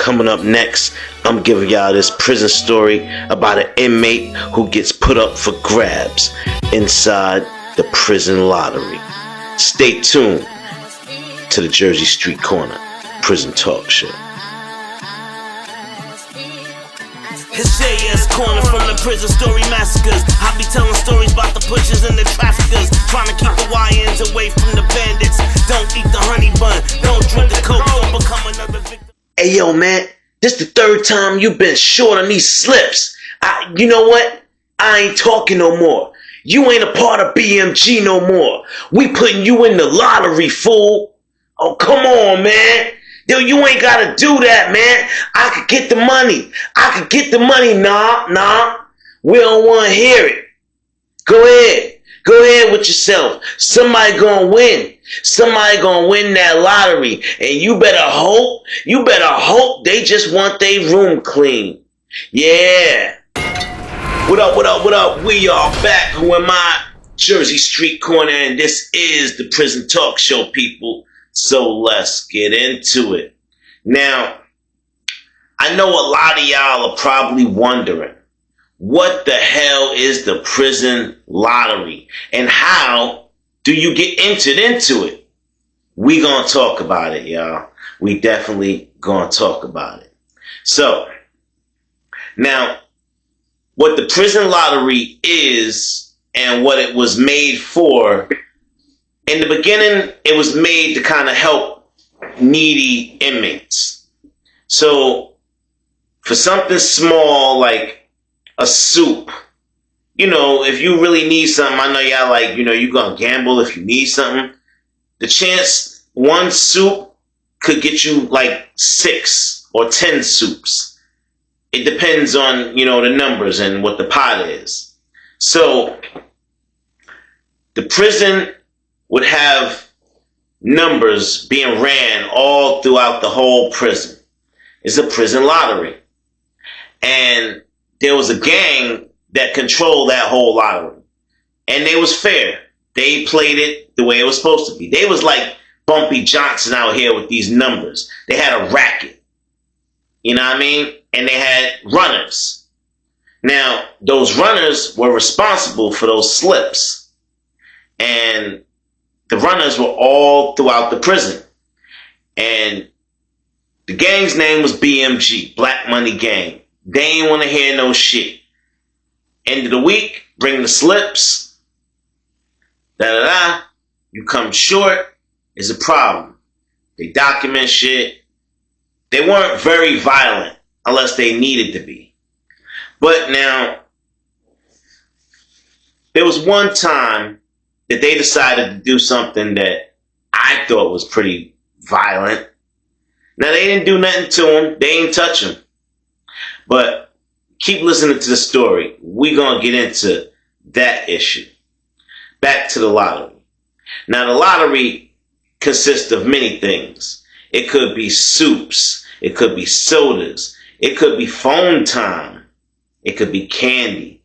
coming up next, I'm giving y'all this prison story about an inmate who gets put up for grabs inside the prison lottery. Stay tuned to the Jersey Street Corner Prison Talk Show. It's JS Corner from the prison story massacres. I be telling stories about the pushers and the traffickers, trying to keep the YNs away from the bandits. Don't eat the honey bun, don't drink the coke, don't become another victim. Hey yo man, this the third time you been short on these slips. You know what? I ain't talking no more. You ain't a part of BMG no more. We putting you in the lottery, fool. Oh, come on, man. Yo, you ain't gotta do that, man. I could get the money. Nah. We don't want to hear it. Go ahead with yourself. Somebody gonna win. Somebody gonna win that lottery. And you better hope they just want their room clean. Yeah. What up? We are back. Who am I? Jersey Street Corner, and this is the Prison Talk Show, people. So let's get into it. Now, I know a lot of y'all are probably wondering, what the hell is the prison lottery? And how do you get entered into it? We gonna talk about it, y'all. We definitely gonna talk about it. So, now, what the prison lottery is and what it was made for, in the beginning, it was made to kind of help needy inmates. So, for something small like a soup, if you really need something, I know y'all you're going to gamble if you need something. The chance one soup could get you like 6 or 10 soups. It depends on, the numbers and what the pot is. So, the prison would have numbers being ran all throughout the whole prison. It's a prison lottery. And there was a gang that controlled that whole lottery. And they was fair. They played it the way it was supposed to be. They was like Bumpy Johnson out here with these numbers. They had a racket. You know what I mean? And they had runners. Now, those runners were responsible for those slips. And the runners were all throughout the prison. And the gang's name was BMG, Black Money Gang. They ain't want to hear no shit. End of the week, bring the slips. You come short, is a problem. They document shit. They weren't very violent unless they needed to be. But now, there was one time that they decided to do something that I thought was pretty violent. Now, they didn't do nothing to him. They ain't touch him. But keep listening to the story. We're going to get into that issue. Back to the lottery. Now, the lottery consists of many things. It could be soups. It could be sodas. It could be phone time. It could be candy.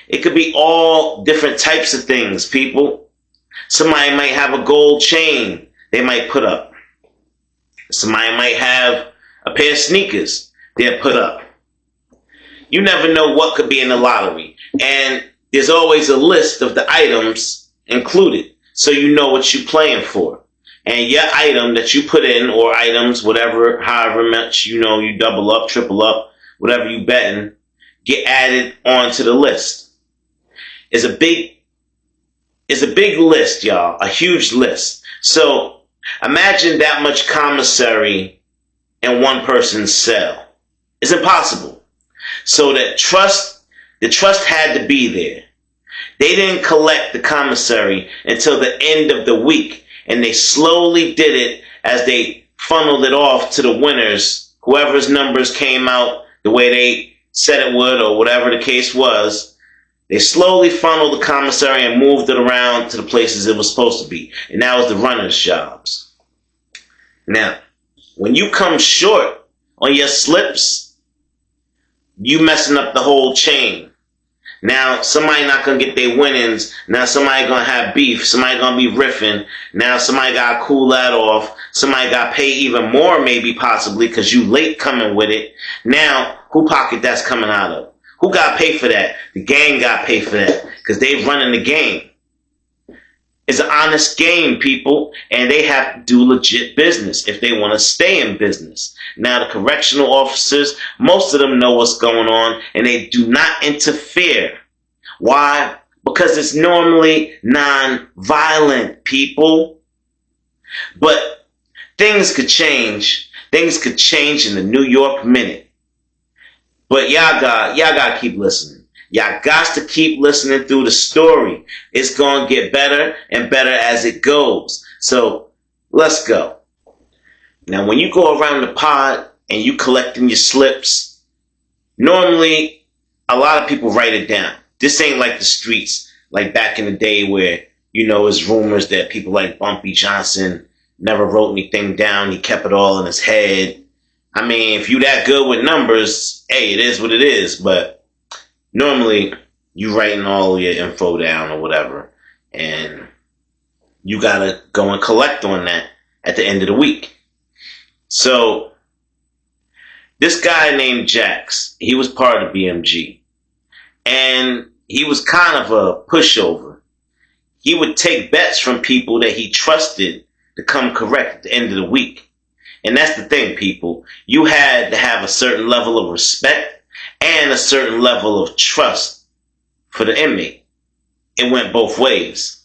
It could be all different types of things, people. Somebody might have a gold chain they might put up. Somebody might have a pair of sneakers they'll put up. You never know what could be in the lottery. And there's always a list of the items included, so you know what you're playing for. And your item that you put in, or items, whatever, however much, you double up, triple up, whatever you betting, get added onto the list. It's a big list, y'all. A huge list. So imagine that much commissary in one person's cell. It's impossible. So the trust had to be there. They didn't collect the commissary until the end of the week, and they slowly did it as they funneled it off to the winners, whoever's numbers came out the way they said it would, or whatever the case was. They slowly funneled the commissary and moved it around to the places it was supposed to be. And that was the runners' jobs. Now, when you come short on your slips, you messing up the whole chain. Now somebody not gonna get their winnings. Now somebody gonna have beef. Somebody gonna be riffing. Now somebody gotta cool that off. Somebody gotta pay even more, maybe possibly, because you late coming with it. Now who pocket that's coming out of? Who gotta pay for that? The gang gotta pay for that because they running the game. It's an honest game, people, and they have to do legit business if they want to stay in business. Now, the correctional officers, most of them know what's going on, and they do not interfere. Why? Because it's normally non-violent, people. But things could change. Things could change in the New York minute. But y'all got to keep listening. Y'all got to keep listening through the story. It's going to get better and better as it goes. So let's go. Now, when you go around the pod and you collecting your slips, normally a lot of people write it down. This ain't like the streets, like back in the day where, it's rumors that people like Bumpy Johnson never wrote anything down. He kept it all in his head. I mean, if you that good with numbers, hey, it is what it is. But normally, you writing all your info down or whatever, and you gotta go and collect on that at the end of the week. So, this guy named Jax, he was part of BMG, and he was kind of a pushover. He would take bets from people that he trusted to come correct at the end of the week. And that's the thing, people. You had to have a certain level of respect and a certain level of trust for the inmate. It went both ways.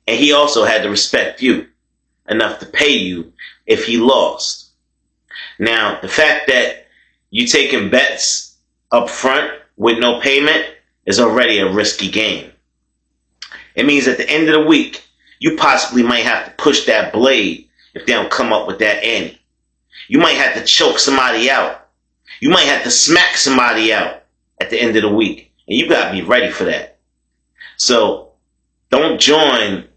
And he also had to respect you enough to pay you if he lost. Now, the fact that you taking bets up front with no payment is already a risky game. It means at the end of the week, you possibly might have to push that blade if they don't come up with that ante. You might have to choke somebody out. You might have to smack somebody out at the end of the week. And you got to be ready for that. So don't join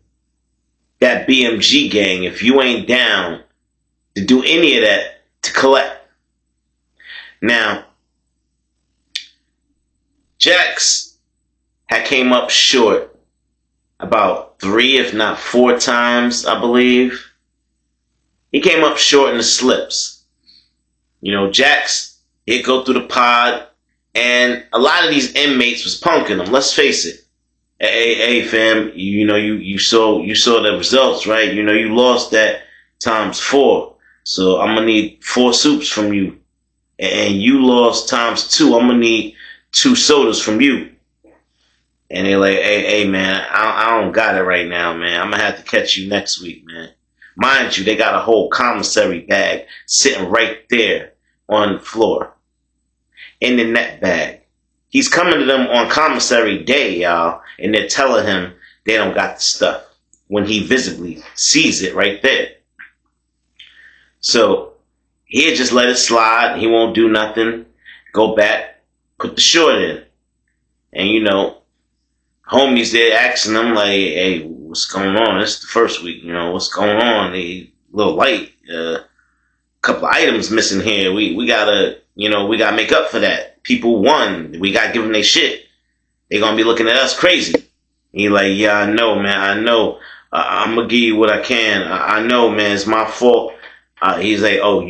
that BMG gang if you ain't down to do any of that to collect. Now, Jax had came up short about 3, if not 4 times, I believe. He came up short in the slips. Jax, he'd go through the pod, and a lot of these inmates was punking him. Let's face it. Hey, fam, you saw the results, right? You lost that times 4. So I'm gonna need 4 soups from you. And you lost times 2. I'm gonna need 2 sodas from you. And they're like, hey, man, I don't got it right now, man. I'm gonna have to catch you next week, man. Mind you, they got a whole commissary bag sitting right there on the floor in the net bag. He's coming to them on commissary day, y'all, and they're telling him they don't got the stuff when he visibly sees it right there. So he'll just let it slide. He won't do nothing. Go back, put the short in. And, homies, they're asking them, like, hey, what's going on? It's the first week, what's going on? They a little light. Couple of items missing here. We gotta make up for that. People won. We gotta give them their shit. They're gonna be looking at us crazy. And he like, yeah, I know, man. I know. I'm gonna give you what I can. I know, man. It's my fault. He's like, oh,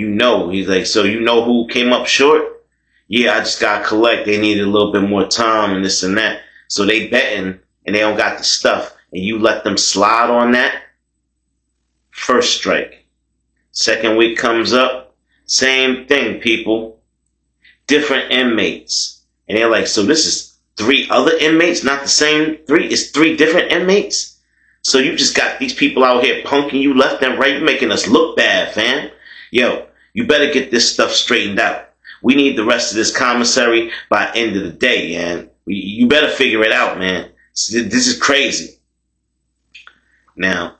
He's like, so you know who came up short? Yeah, I just gotta collect. They needed a little bit more time and this and that. So they betting and they don't got the stuff. And you let them slide on that. First strike. Second week comes up. Same thing, people. Different inmates. And they're like, so this is 3 other inmates, not the same 3? It's 3 different inmates? So you just got these people out here punking you left and right, making us look bad, fam. Yo, you better get this stuff straightened out. We need the rest of this commissary by the end of the day, man. You better figure it out, man. This is crazy. Now,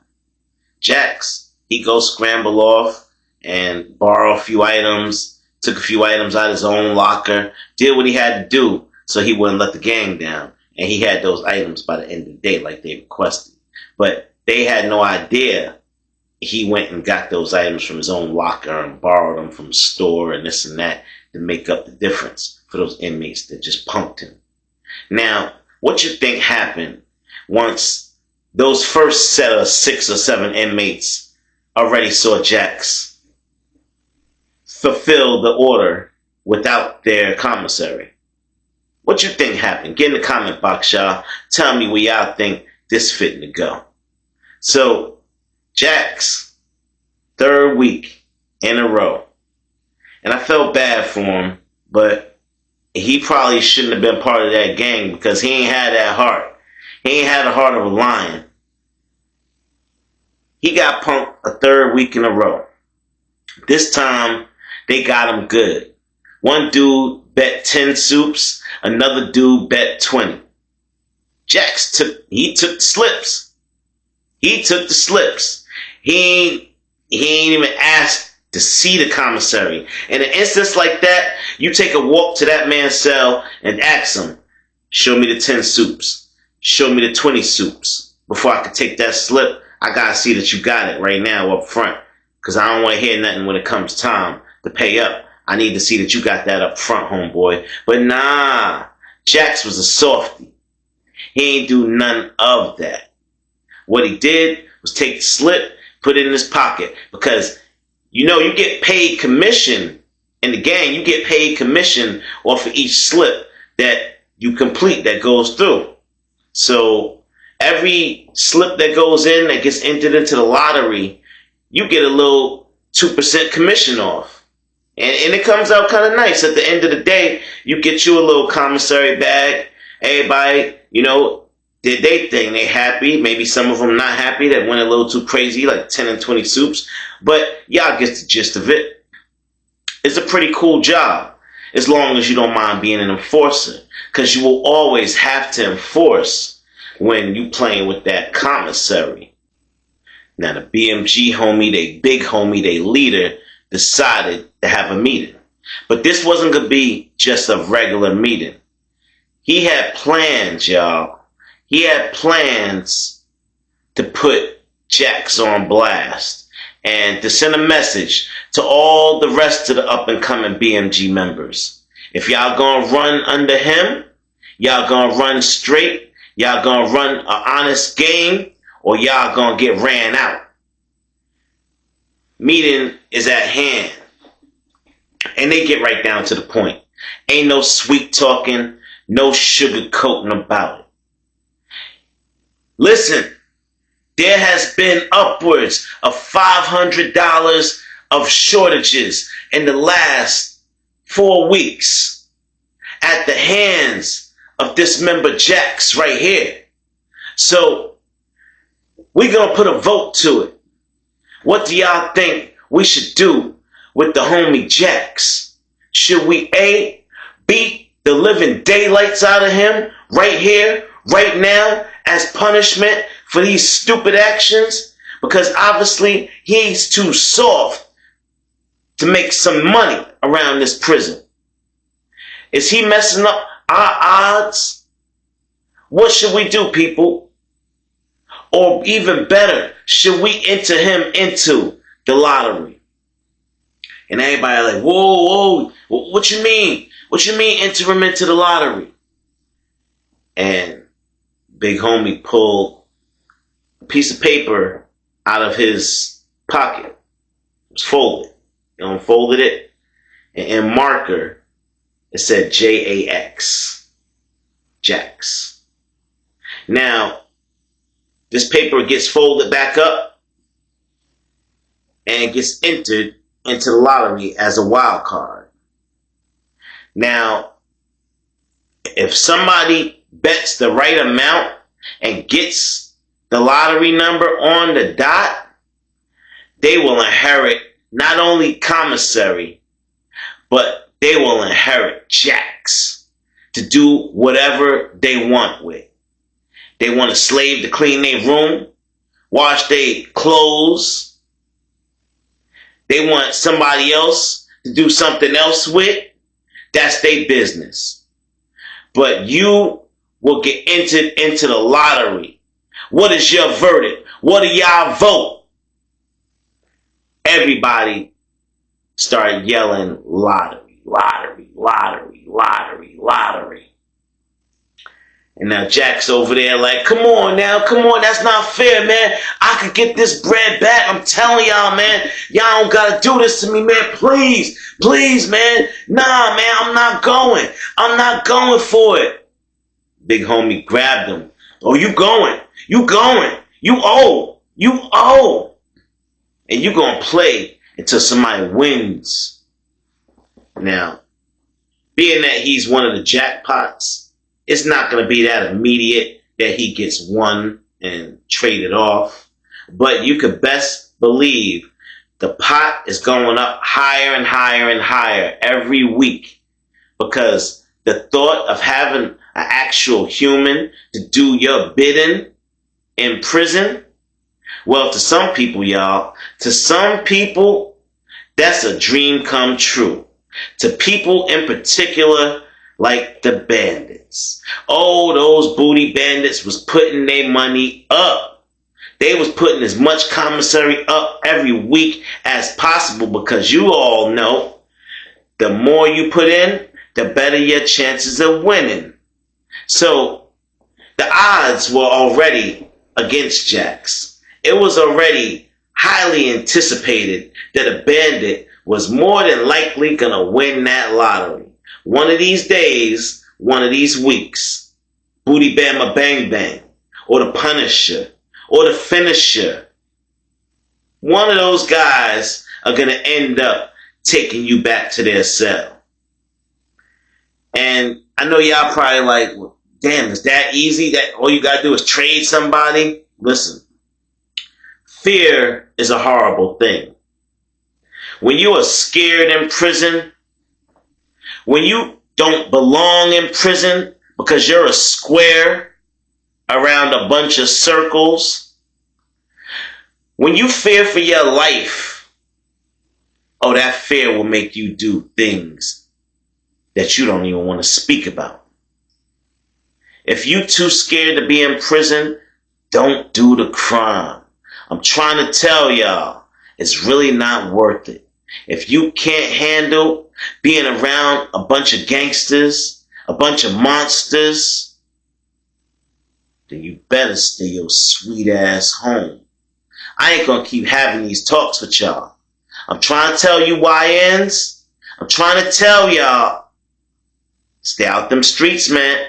Jax, he goes scramble off and borrow a few items, took a few items out of his own locker, did what he had to do so he wouldn't let the gang down. And he had those items by the end of the day like they requested. But they had no idea he went and got those items from his own locker and borrowed them from the store and this and that to make up the difference for those inmates that just punked him. Now, what you think happened once those first set of 6 or 7 inmates already saw Jax fulfill the order without their commissary? What you think happened? Get in the comment box, y'all. Tell me where y'all think this fitting to go. So, Jax, 3rd week in a row. And I felt bad for him, but he probably shouldn't have been part of that gang because he ain't had that heart. He ain't had the heart of a lion. He got punked a 3rd week in a row. This time, they got him good. One dude bet 10 soups, another dude bet 20. Jax took the slips. He took the slips. He ain't even asked to see the commissary. In an instance like that, you take a walk to that man's cell and ask him, show me the 10 soups. Show me the 20 soups. Before I can take that slip, I gotta see that you got it right now up front. Because I don't want to hear nothing when it comes time to pay up. I need to see that you got that up front, homeboy. But nah, Jax was a softie. He ain't do none of that. What he did was take the slip, put it in his pocket. Because, you know, you get paid commission in the gang. You get paid commission off of each slip that you complete that goes through. So every slip that goes in that gets entered into the lottery, you get a little 2% commission off. And it comes out kind of nice. At the end of the day, you get you a little commissary bag. Everybody, you know, did they thing. They happy. Maybe some of them not happy. That went a little too crazy, like 10 and 20 soups. But y'all get the gist of it. It's a pretty cool job. As long as you don't mind being an enforcer. Because you will always have to enforce when you playing with that commissary. Now the BMG homie, they big homie, they leader, decided to have a meeting. But this wasn't going to be just a regular meeting. He had plans, y'all. He had plans to put Jax on blast and to send a message to all the rest of the up-and-coming BMG members. If y'all gonna run under him, y'all gonna run straight, y'all gonna run an honest game, or y'all gonna get ran out. Meeting is at hand. And they get right down to the point. Ain't no sweet talking, no sugarcoating about it. Listen, there has been upwards of $500 of shortages in the last 4 weeks at the hands of this member Jax right here. So we're going to put a vote to it. What do y'all think we should do with the homie Jax? Should we A, beat the living daylights out of him right here, right now, as punishment for these stupid actions? Because obviously he's too soft to make some money around this prison. Is he messing up our odds? What should we do, people? Or even better, should we enter him into the lottery? And everybody like, whoa, what you mean? What you mean enter him into the lottery? And big homie pulled a piece of paper out of his pocket. It was folded. He unfolded it, and in marker, it said JAX. Jax. Now, this paper gets folded back up and gets entered into the lottery as a wild card. Now, if somebody bets the right amount and gets the lottery number on the dot, they will inherit not only commissary, but they will inherit Jax to do whatever they want with. They want a slave to clean their room, wash their clothes. They want somebody else to do something else with. That's their business. But you will get entered into the lottery. What is your verdict? What do y'all vote? Everybody started yelling lottery, lottery, lottery, lottery, lottery. And now Jack's over there like, come on, that's not fair, man. I could get this bread back. I'm telling y'all, man. Y'all don't gotta do this to me, man. Please, man. Nah, man, I'm not going for it. Big homie grabbed him. Oh, you going. You owe. And you gonna play until somebody wins. Now, being that he's one of the jackpots, it's not going to be that immediate that he gets won and traded off. But you could best believe the pot is going up higher and higher and higher every week, because the thought of having an actual human to do your bidding in prison, well, to some people, that's a dream come true. To people in particular, like the bandits. Oh, those booty bandits was putting their money up. They was putting as much commissary up every week as possible, because you all know the more you put in, the better your chances of winning. So the odds were already against Jax. It was already highly anticipated that a bandit was more than likely gonna win that lottery. One of these days, one of these weeks, Booty Bama Bang Bang, or the Punisher, or the Finisher, one of those guys are going to end up taking you back to their cell. And I know y'all probably like, well, damn, is that easy? That all you got to do is trade somebody? Listen, fear is a horrible thing. When you are scared in prison, when you don't belong in prison because you're a square around a bunch of circles, when you fear for your life, oh, that fear will make you do things that you don't even want to speak about. If you too scared to be in prison, don't do the crime. I'm trying to tell y'all, it's really not worth it. If you can't handle being around a bunch of gangsters, a bunch of monsters, then you better stay your sweet ass home. I ain't gonna keep having these talks with y'all. I'm trying to tell you YNs. I'm trying to tell y'all, stay out them streets, man.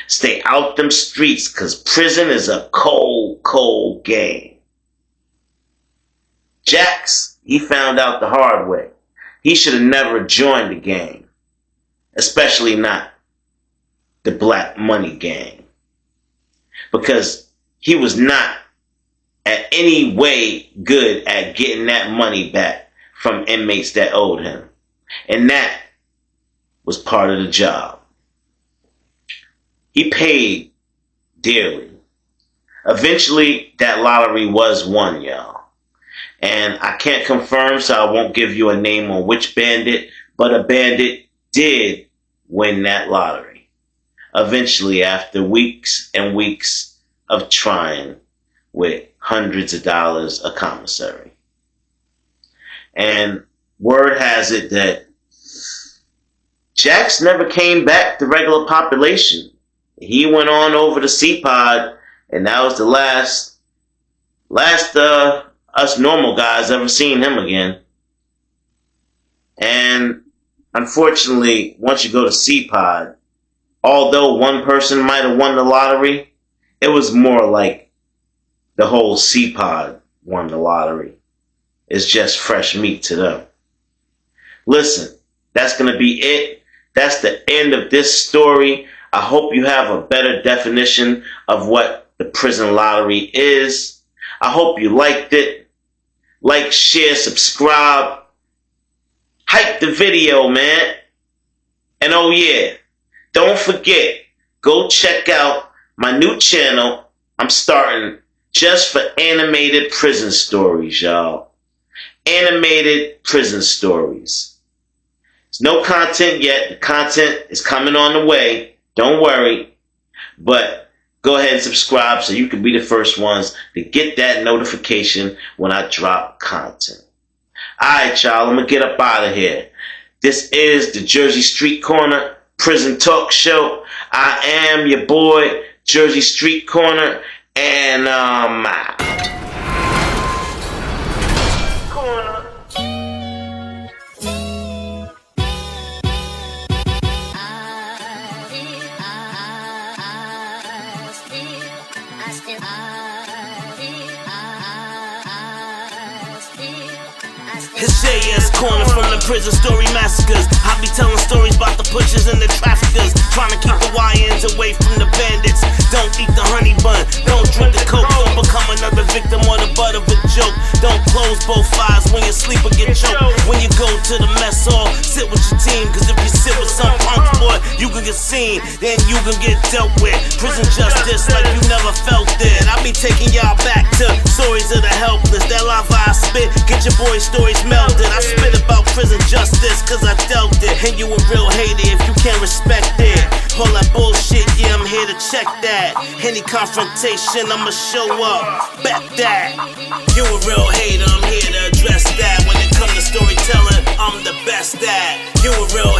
Stay out them streets, because prison is a cold, cold game. Jax, he found out the hard way. He should have never joined the gang, especially not the Black Money Gang, because he was not at any way good at getting that money back from inmates that owed him. And that was part of the job. He paid dearly. Eventually, that lottery was won, y'all. And I can't confirm, so I won't give you a name on which bandit, but a bandit did win that lottery. Eventually, after weeks and weeks of trying with hundreds of dollars of commissary. And word has it that Jax never came back to regular population. He went on over to C-Pod, and that was the last us normal guys ever seen him again. And unfortunately, once you go to C-Pod, although one person might have won the lottery, it was more like the whole C-Pod won the lottery. It's just fresh meat to them. Listen, that's going to be it. That's the end of this story. I hope you have a better definition of what the prison lottery is. I hope you liked it. Like, share, subscribe. Hype the video, man. And oh yeah, don't forget, go check out my new channel. I'm starting just for animated prison stories, y'all. Animated prison stories. There's no content yet. The content is coming on the way. Don't worry. But go ahead and subscribe so you can be the first ones to get that notification when I drop content. Alright, y'all. I'm going to get up out of here. This is the Jersey Street Corner Prison Talk Show. I am your boy, Jersey Street Corner, and It's JS Corner from the prison story massacres. I be telling stories about the pushers and the traffickers, trying to keep the YNs away from the bandits. Don't eat the honey bun, don't drink the coke, don't become another victim or the butt of a joke. Don't close both eyes when you sleep or get choked. When you go to the mess hall, sit with your team, cause if you sit with some punk boy, you can get seen, then you can get dealt with. Prison justice like you never felt it. I be taking y'all back to stories of the helpless. That lava I spit, get your boys' stories melted. I spit about prison justice cause I dealt it. And you a real hater if you can't respect it. All that bullshit, yeah, I'm here to check that. Any confrontation, I'ma show up. Bet that. You a real hater, I'm here to address that. When it comes to storytelling, I'm the best at. You a real